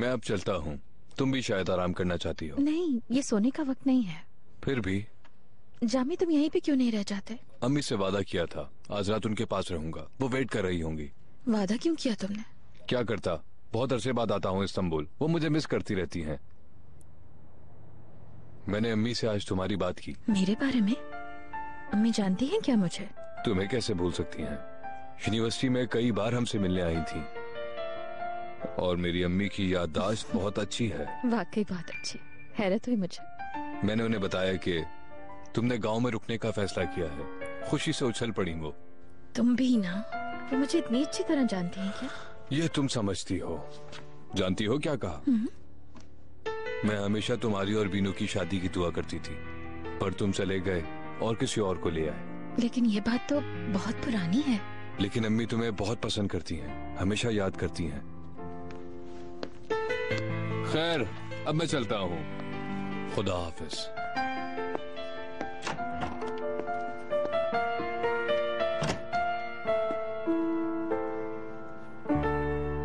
मैं अब चलता हूँ, तुम भी शायद आराम करना चाहती हो। नहीं, ये सोने का वक्त नहीं है। फिर भी जामी, तुम यहीं पे क्यों नहीं रह जाते? अम्मी से वादा किया था, आज रात उनके पास रहूंगा, वो वेट कर रही होंगी। वादा क्यों किया तुमने? क्या करता, बहुत अरसे बाद आता हूँ इस्तांबुल, वो मुझे मिस करती रहती हैं। मैंने अम्मी से आज तुम्हारी बात की। मेरे बारे में? अम्मी जानती हैं क्या मुझे? तुम्हें कैसे भूल सकती हैं? यूनिवर्सिटी में कई बार हमसे मिलने आई थी और मेरी अम्मी की याददाश्त बहुत अच्छी है। वाकई बहुत अच्छी। हैरत हुई मुझे। मैंने उन्हें बताया कि तुमने गांव में रुकने का फैसला किया है। खुशी से उछल पड़ी वो। तुम भी ना, वो मुझे इतनी अच्छी तरह जानती हैं क्या? ये तुम समझती हो। जानती हो क्या कहा? मैं हमेशा तुम्हारी और बीनू की शादी की दुआ करती थी, पर तुम चले गए और किसी और को ले आए। लेकिन ये बात तो बहुत पुरानी है। लेकिन अम्मी तुम्हें बहुत पसंद करती हैं, हमेशा याद करती हैं। खैर, अब मैं चलता हूँ। खुदा हाफिज।